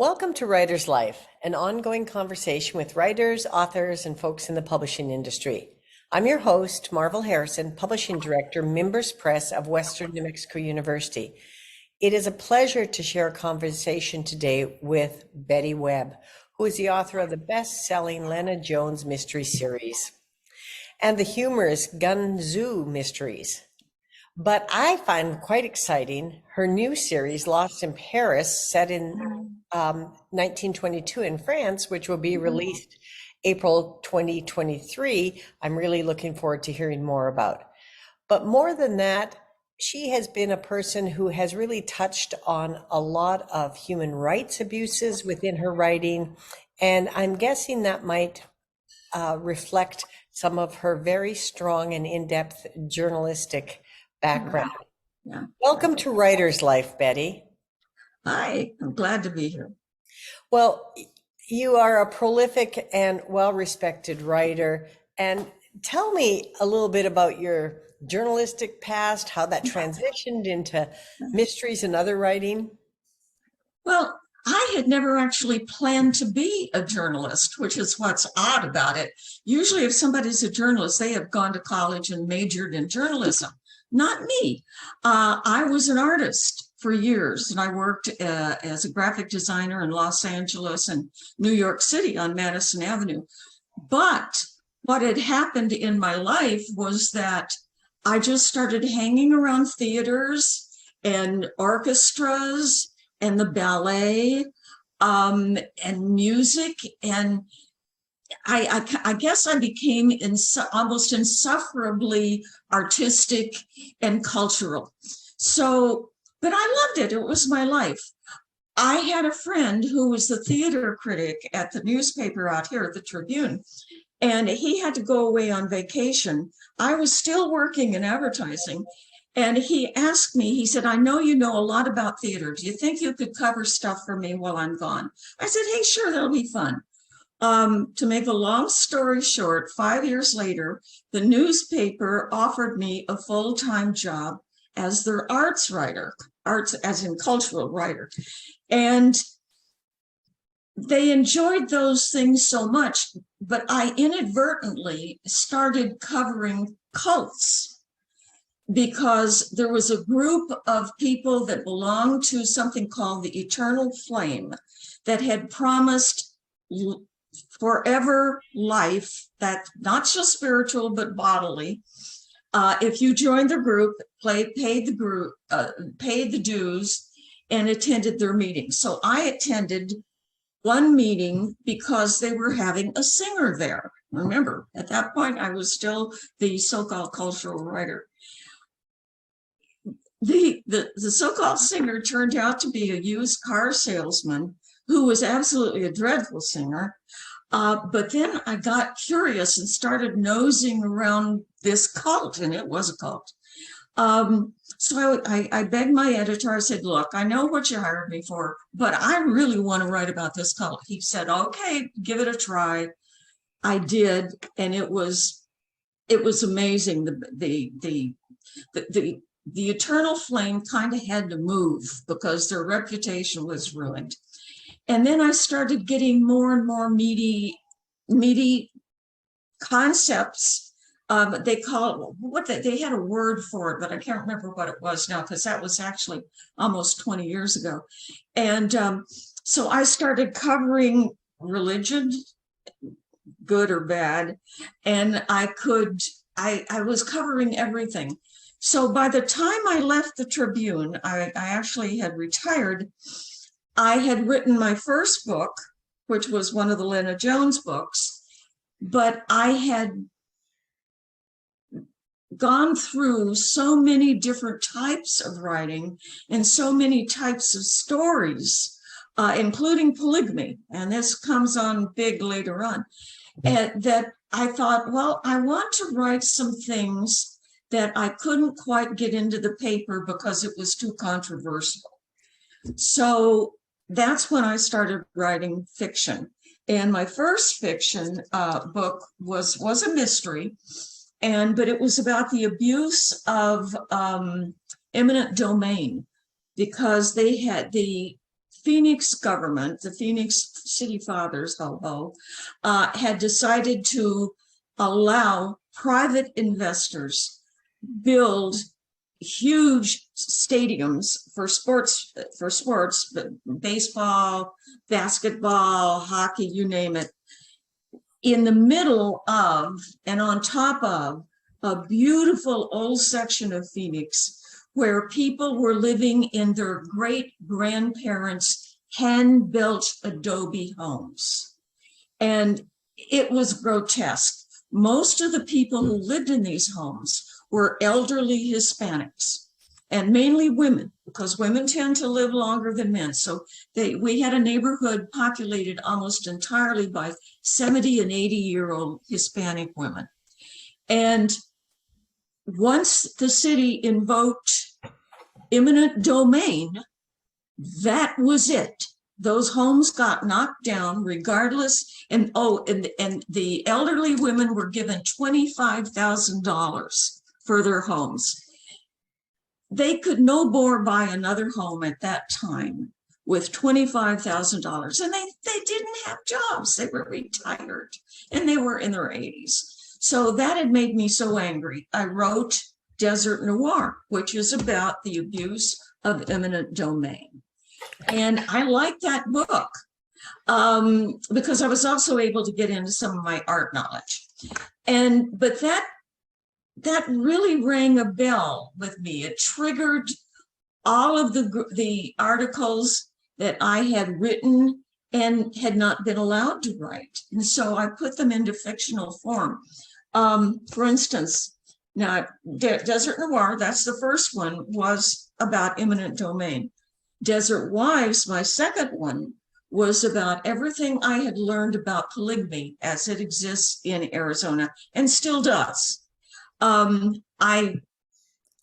Welcome to Writer's Life, an ongoing conversation with writers, authors, and folks in the publishing industry. I'm your host, Marvel Harrison, Publishing Director, Mimbres Press of Western New Mexico University. It is a pleasure to share a conversation today with Betty Webb, who is the author of the best-selling Lena Jones mystery series and the humorous Gun Zoo mysteries. But I find quite exciting her new series, Lost in Paris, set in 1922 in France, which will be released April 2023. I'm really looking forward to hearing more about. But more than that, she has been a person who has really touched on a lot of human rights abuses within her writing. And I'm guessing that might reflect some of her very strong and in-depth journalistic background. Yeah. Welcome to Writer's Life, Betty. Hi, I'm glad to be here. Well, you are a prolific and well-respected writer. And tell me a little bit about your journalistic past, how that transitioned into mysteries and other writing. Well, I had never actually planned to be a journalist, which is what's odd about it. Usually if somebody's a journalist, they have gone to college and majored in journalism. Not me. I was an artist for years, and I worked as a graphic designer in Los Angeles and New York City on Madison Avenue. But what had happened in my life was that I just started hanging around theaters and orchestras and the ballet and music, and I guess I became almost insufferably artistic and cultural. So, but I loved it. It was my life. I had a friend who was the theater critic at the newspaper out here at the Tribune, and he had to go away on vacation. I was still working in advertising, and he asked me, he said, I know you know a lot about theater. Do you think you could cover stuff for me while I'm gone? I said, hey, sure, that'll be fun. To make a long story short, 5 years later, the newspaper offered me a full-time job as their arts writer, arts as in cultural writer. And they enjoyed those things so much, but I inadvertently started covering cults because there was a group of people that belonged to something called the Eternal Flame that had promised forever life, that not just spiritual but bodily, if you joined the group, paid the dues, and attended their meetings. So I attended one meeting because they were having a singer there. Remember, at that point, I was still the so-called cultural writer. The so-called singer turned out to be a used car salesman who was absolutely a dreadful singer. But then I got curious and started nosing around this cult, and it was a cult. So I begged my editor. I said, look, I know what you hired me for, but I really want to write about this cult. He said, okay, give it a try. I did, and it was amazing. The Eternal Flame kind of had to move because their reputation was ruined. And then I started getting more and more meaty concepts. They call it, they had a word for it, but I can't remember what it was now because that was actually almost 20 years ago. And so I started covering religion, good or bad, and I was covering everything. So by the time I left the Tribune, I actually had retired. I had written my first book, which was one of the Lena Jones books, but I had gone through so many different types of writing and so many types of stories, including polygamy, and this comes on big later on, that I thought, well, I want to write some things that I couldn't quite get into the paper because it was too controversial. So that's when I started writing fiction. And my first fiction book was a mystery, but it was about the abuse of eminent domain, because they had the Phoenix government, the Phoenix City Fathers, had decided to allow private investors build huge stadiums for sports, baseball, basketball, hockey, you name it, in the middle of and on top of a beautiful old section of Phoenix where people were living in their great-grandparents' hand-built adobe homes. And it was grotesque. Most of the people who lived in these homes were elderly Hispanics, and mainly women, because women tend to live longer than men. So we had a neighborhood populated almost entirely by 70 and 80-year-old Hispanic women. And once the city invoked eminent domain, that was it. Those homes got knocked down regardless. And the elderly women were given $25,000 for their homes. They could no more buy another home at that time with $25,000. And they didn't have jobs. They were retired and they were in their 80s. So that had made me so angry. I wrote Desert Noir, which is about the abuse of eminent domain. And I liked that book because I was also able to get into some of my art knowledge. But that really rang a bell with me. It triggered all of the articles that I had written and had not been allowed to write. And so I put them into fictional form. For instance, now Desert Noir, that's the first one, was about eminent domain. Desert Wives, my second one, was about everything I had learned about polygamy as it exists in Arizona and still does. I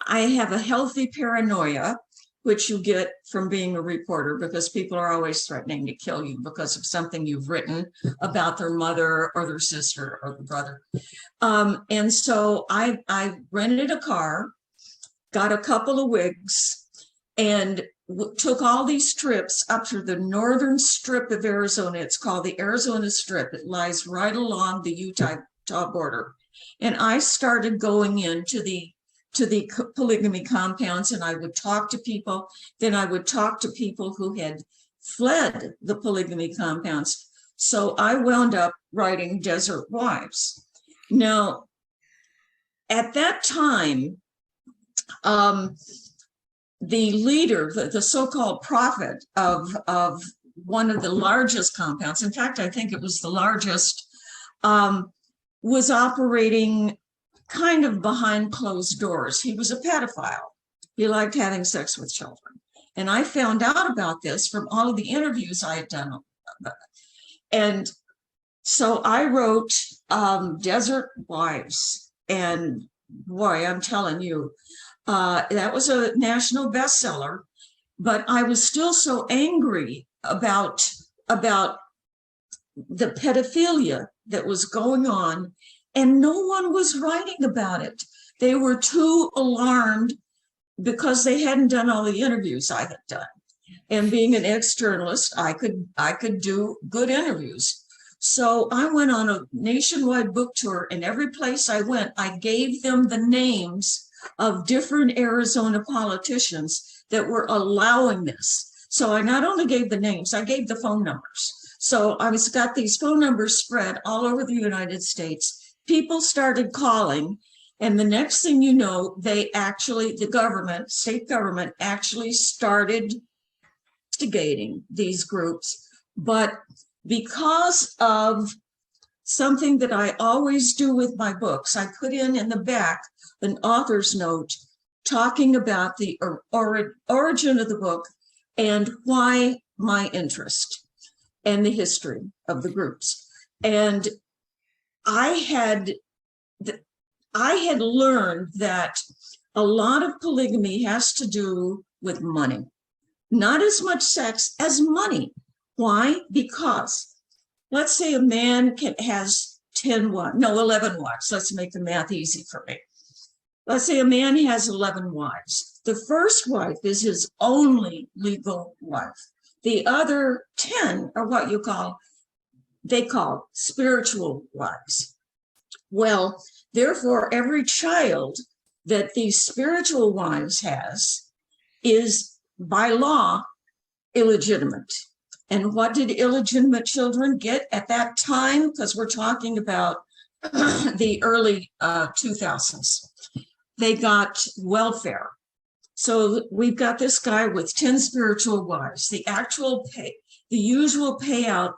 have a healthy paranoia, which you get from being a reporter, because people are always threatening to kill you because of something you've written about their mother or their sister or their brother. And so I rented a car, got a couple of wigs, and took all these trips up to the northern strip of Arizona. It's called the Arizona Strip. It lies right along the Utah border. And I started going into the polygamy compounds, and I would talk to people. Then I would talk to people who had fled the polygamy compounds. So I wound up writing Desert Wives. Now, at that time, the leader, the so-called prophet of one of the largest compounds, in fact, I think it was the largest, was operating kind of behind closed doors. He was a pedophile. He liked having sex with children. And I found out about this from all of the interviews I had done. And so I wrote Desert Wives. And boy, I'm telling you, that was a national bestseller. But I was still so angry about the pedophilia that was going on, and no one was writing about it. They were too alarmed because they hadn't done all the interviews I had done. And being an ex-journalist, I could do good interviews. So I went on a nationwide book tour, and every place I went, I gave them the names of different Arizona politicians that were allowing this. So I not only gave the names, I gave the phone numbers. So I got these phone numbers spread all over the United States. People started calling, and the next thing you know, the government, state government, actually started instigating these groups. But because of something that I always do with my books, I put in the back an author's note talking about the origin of the book and why my interest and the history of the groups. And I had learned that a lot of polygamy has to do with money, not as much sex as money. Why? Because let's say a man has 11 wives. Let's make the math easy for me. Let's say a man has 11 wives. The first wife is his only legal wife. The other 10 are what they call spiritual wives. Well, therefore, every child that these spiritual wives has is by law illegitimate. And what did illegitimate children get at that time? Because we're talking about the early 2000s. They got welfare. So we've got this guy with 10 spiritual wives. The usual payout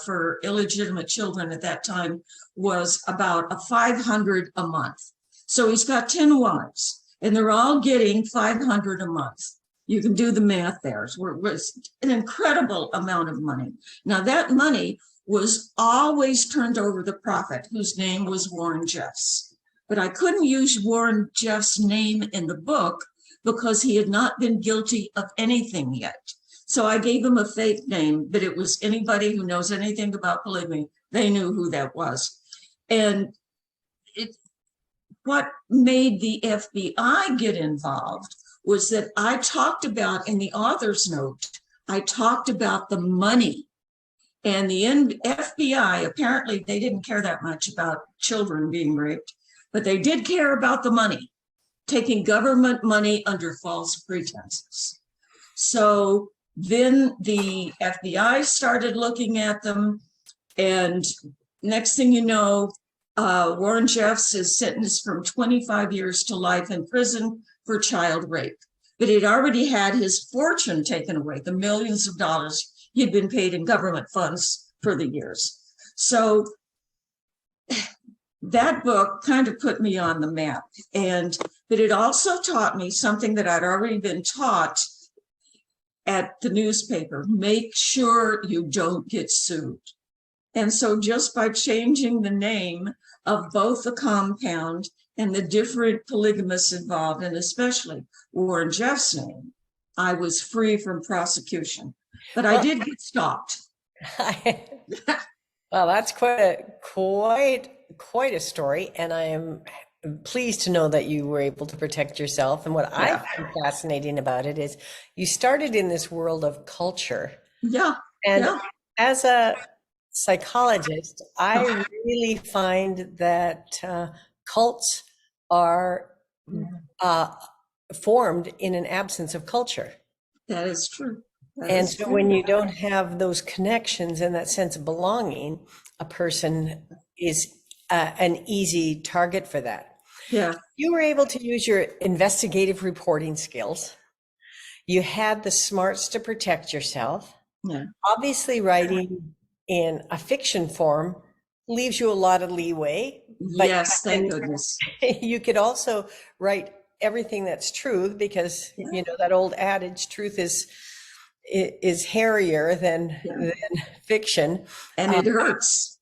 for illegitimate children at that time was about $500 a month. So he's got 10 wives, and they're all getting $500 a month. You can do the math there. It was an incredible amount of money. Now that money was always turned over to the prophet, whose name was Warren Jeffs. But I couldn't use Warren Jeffs' name in the book because he had not been guilty of anything yet. So I gave him a fake name, but it was anybody who knows anything about polygamy. They knew who that was. And what made the FBI get involved was that I talked about, in the author's note, I talked about the money. And the FBI, apparently they didn't care that much about children being raped, but they did care about the money, taking government money under false pretenses. So then the FBI started looking at them, and next thing you know, Warren Jeffs is sentenced from 25 years to life in prison for child rape. But he'd already had his fortune taken away, the millions of dollars he'd been paid in government funds for the years. So that book kind of put me on the map. But it also taught me something that I'd already been taught at the newspaper: make sure you don't get sued. And so just by changing the name of both the compound and the different polygamists involved, and especially Warren Jeffs' name, I was free from prosecution. But I did get stopped. Well, that's quite a story, and I am pleased to know that you were able to protect yourself. And what I find fascinating about it is you started in this world of culture. Yeah. And as a psychologist, I really find that cults are formed in an absence of culture. That is true. And so when you don't have those connections and that sense of belonging, a person is an easy target for that. Yeah. You were able to use your investigative reporting skills. You had the smarts to protect yourself. Yeah. Obviously, writing in a fiction form leaves you a lot of leeway. Yes, thank goodness. You could also write everything that's true, because you know that old adage, truth is hairier than fiction. And it hurts.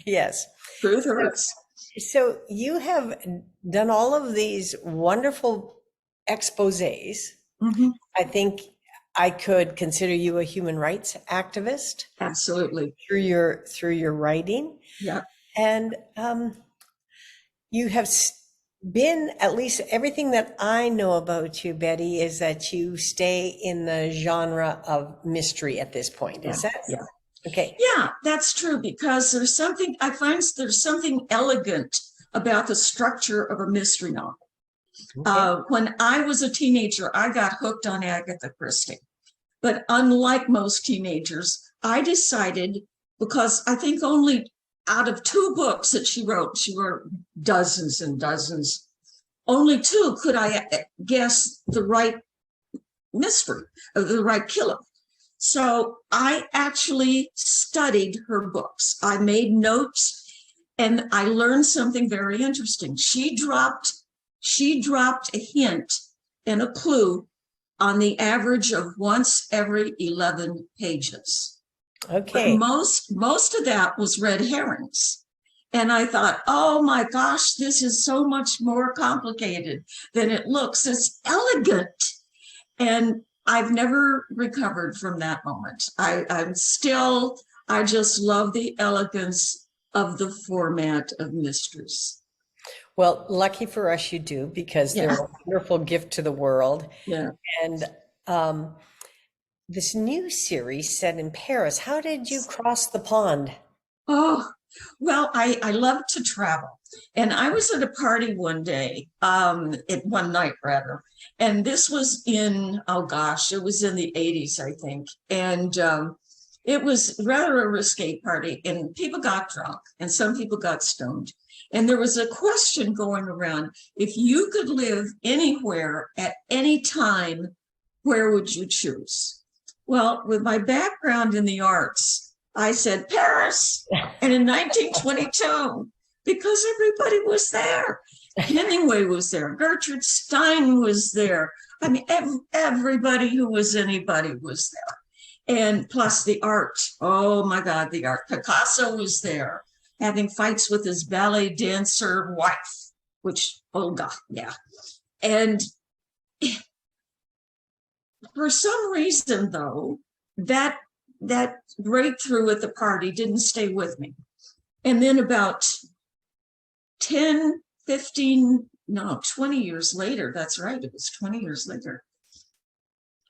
Yes. Truth hurts. So you have done all of these wonderful exposés. Mm-hmm. I think I could consider you a human rights activist. Absolutely. Through your writing. Yeah. And you have been, at least everything that I know about you, Betty, is that you stay in the genre of mystery at this point. Is that? Yeah. Okay. Yeah, that's true, because there's something elegant about the structure of a mystery novel. Okay. When I was a teenager, I got hooked on Agatha Christie. But unlike most teenagers, I decided, because I think only out of 2 books that she wrote dozens and dozens, only 2 could I guess the right mystery, or the right killer. So I actually studied her books. I made notes, and I learned something very interesting. She dropped a hint and a clue on the average of once every 11 pages. Okay. But most of that was red herrings. And I thought, oh my gosh, this is so much more complicated than it looks. It's elegant. And I've never recovered from that moment. I just love the elegance of the format of mysteries. Well, lucky for us, you do, because they're a wonderful gift to the world. Yeah. And this new series set in Paris. How did you cross the pond? Oh, well, I love to travel. And I was at a party one day, at one night rather. And this was in, oh gosh, it was in the 80s, I think. And it was rather a risque party, and people got drunk and some people got stoned. And there was a question going around, if you could live anywhere at any time, where would you choose? Well, with my background in the arts, I said Paris. And in 1922, because everybody was there. Hemingway was there. Gertrude Stein was there. I mean, everybody who was anybody was there. And plus the art. Oh my God, the art. Picasso was there, having fights with his ballet dancer wife, which, oh God, yeah. And for some reason, though, that breakthrough at the party didn't stay with me. And then about 10, 15, no, 20 years later, that's right, it was 20 years later,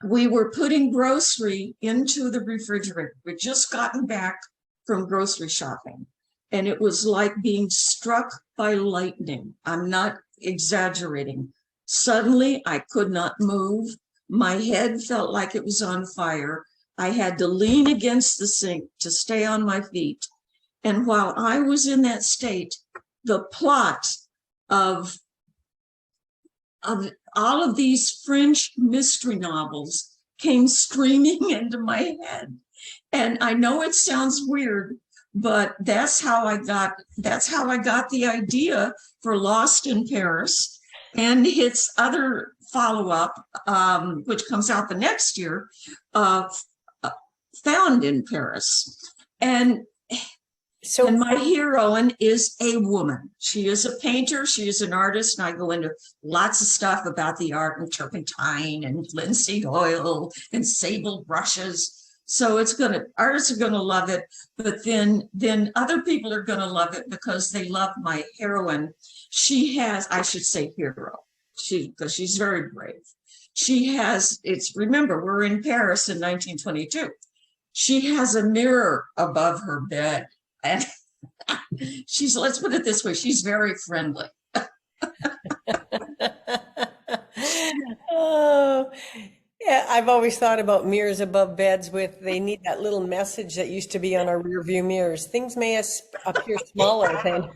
we were putting grocery into the refrigerator. We'd just gotten back from grocery shopping, and it was like being struck by lightning. I'm not exaggerating. Suddenly, I could not move. My head felt like it was on fire. I had to lean against the sink to stay on my feet. And while I was in that state, the plot of all of these French mystery novels came streaming into my head. And I know it sounds weird, but that's how I got the idea for Lost in Paris and its other follow-up, which comes out the next year, Found in Paris. And my heroine is a woman. She is a painter, she is an artist, and I go into lots of stuff about the art and turpentine and linseed oil and sable brushes. So artists are gonna love it, but then other people are gonna love it because they love my heroine. She has, I should say hero, because she's very brave. Remember, we're in Paris in 1922. She has a mirror above her bed. And let's put it this way, she's very friendly. Oh, yeah, I've always thought about mirrors above beds they need that little message that used to be on our rear view mirrors. Things may appear smaller than.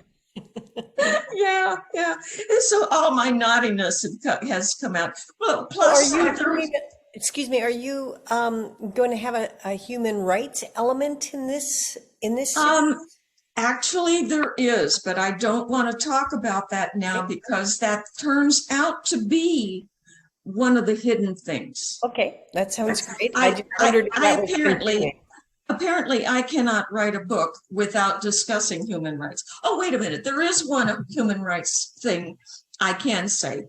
Yeah. And so all my naughtiness has come out. Well, plus, excuse me, are you going to have a human rights element in this series? Actually there is, but I don't want to talk about that now because that turns out to be one of the hidden things. Okay, that sounds great. Apparently I cannot write a book without discussing human rights. Oh, wait a minute. There is one human rights thing I can say.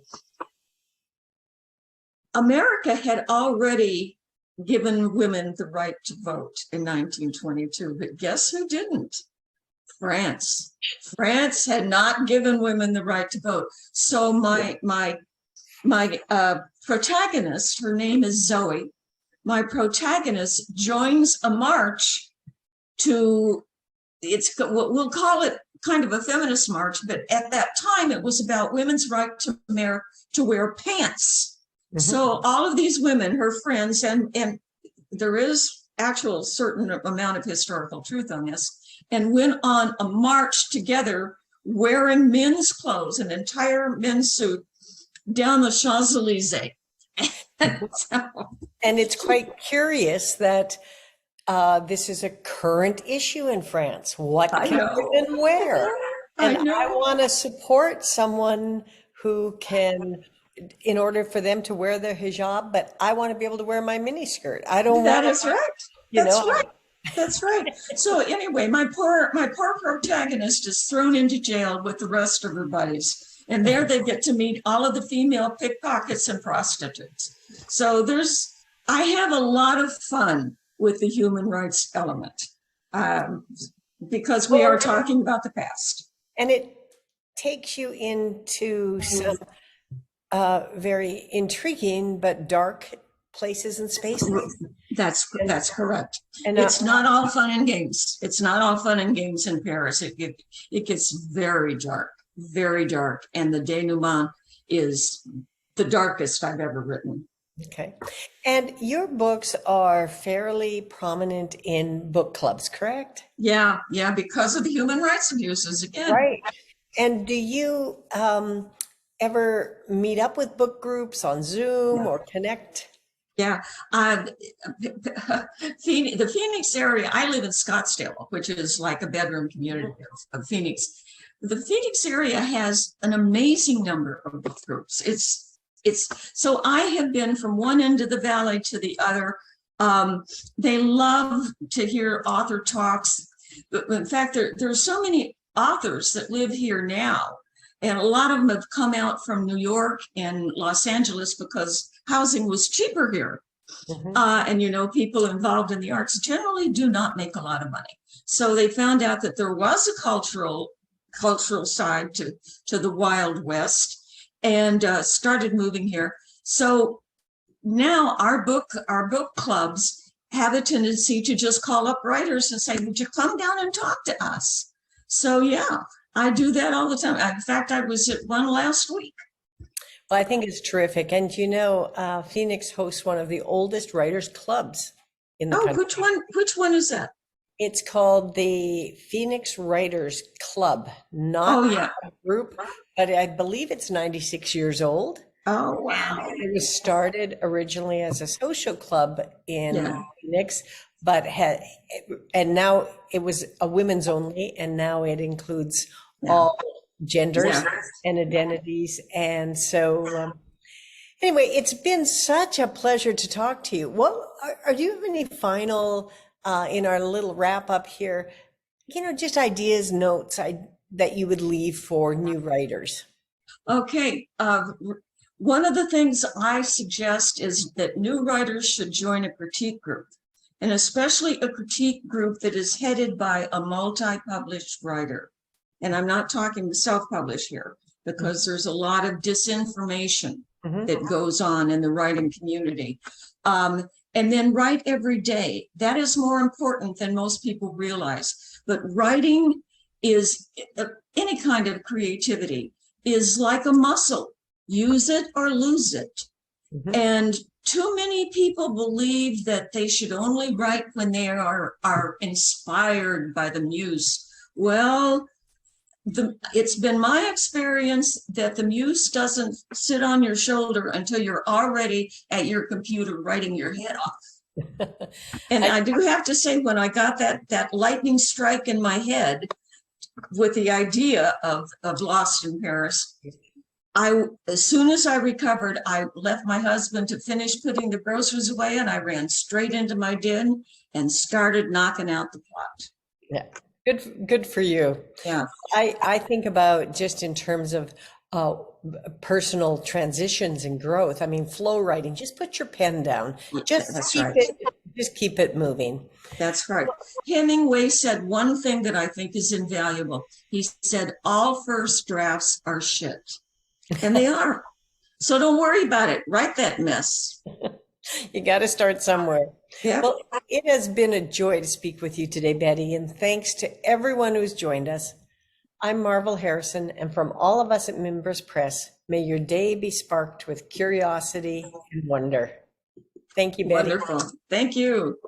America had already given women the right to vote in 1922, but guess who didn't? France. France had not given women the right to vote. So my protagonist, her name is Zoe. My protagonist joins a march we'll call it kind of a feminist march, but at that time it was about women's right to wear pants. Mm-hmm. So all of these women, her friends, and there is actual certain amount of historical truth on this, and went on a march together wearing men's clothes, an entire men's suit, down the Champs-Elysees. And it's quite curious that this is a current issue in France. What can women wear? And I want to support someone who can, in order for them to wear their hijab, but I want to be able to wear my miniskirt. I don't want That is right. That's right. So anyway, my poor protagonist is thrown into jail with the rest of her buddies. And there they get to meet all of the female pickpockets and prostitutes. So I have a lot of fun with the human rights element because we are talking about the past. And it takes you into some very intriguing but dark places and spaces. That's correct. And It's not all fun and games. It's not all fun and games in Paris. It gets very dark, and the denouement is the darkest I've ever written. okay. And your books are fairly prominent in book clubs, correct? Yeah, because of the human rights abuses again. Right. And do you ever meet up with book groups on Zoom or connect? Yeah, the Phoenix area, I live in Scottsdale, which is like a bedroom community of Phoenix. The Phoenix area has an amazing number of book groups. So I have been from one end of the valley to the other. They love to hear author talks. In fact, there are so many authors that live here now, and a lot of them have come out from New York and Los Angeles because housing was cheaper here. And, people involved in the arts generally do not make a lot of money. So they found out that there was a cultural side to the Wild West, and started moving here. So now our book clubs have a tendency to just call up writers and say, would you come down and talk to us? So yeah, I do that all the time. In fact, I was at one last week. Well, I think it's terrific. And Phoenix hosts one of the oldest writers clubs in the country. Which one is that? It's called the Phoenix Writers Club, not a group, but I believe it's 96 years old. Oh, wow. It was started originally as a social club in Phoenix, and now it was a women's only, and now it includes all genders and identities. And so anyway, it's been such a pleasure to talk to you. Do you have any final, in our little wrap up here, just ideas, notes that you would leave for new writers? Okay. One of the things I suggest is that new writers should join a critique group, and especially a critique group that is headed by a multi-published writer. And I'm not talking self-publish here, because there's a lot of disinformation that goes on in the writing community. And then write every day. That is more important than most people realize. But writing is, any kind of creativity is like a muscle. Use it or lose it. And too many people believe that they should only write when they are inspired by the muse. Well, it's been my experience that the muse doesn't sit on your shoulder until you're already at your computer writing your head off. And I do have to say, when I got that lightning strike in my head with the idea of Lost in Paris, as soon as I recovered, I left my husband to finish putting the groceries away, and I ran straight into my den and started knocking out the plot. Yeah. Good for you. Yeah. I think about, just in terms of personal transitions and growth. I mean, flow writing, just put your pen down. Just keep it moving. That's right. Hemingway said one thing that I think is invaluable. He said, all first drafts are shit. And they are. So don't worry about it. Write that mess. You got to start somewhere. Yeah. Well, it has been a joy to speak with you today, Betty, and thanks to everyone who's joined us. I'm Marvel Harrison, and from all of us at Mimbres Press, may your day be sparked with curiosity and wonder. Thank you, Betty. Wonderful. Thank you.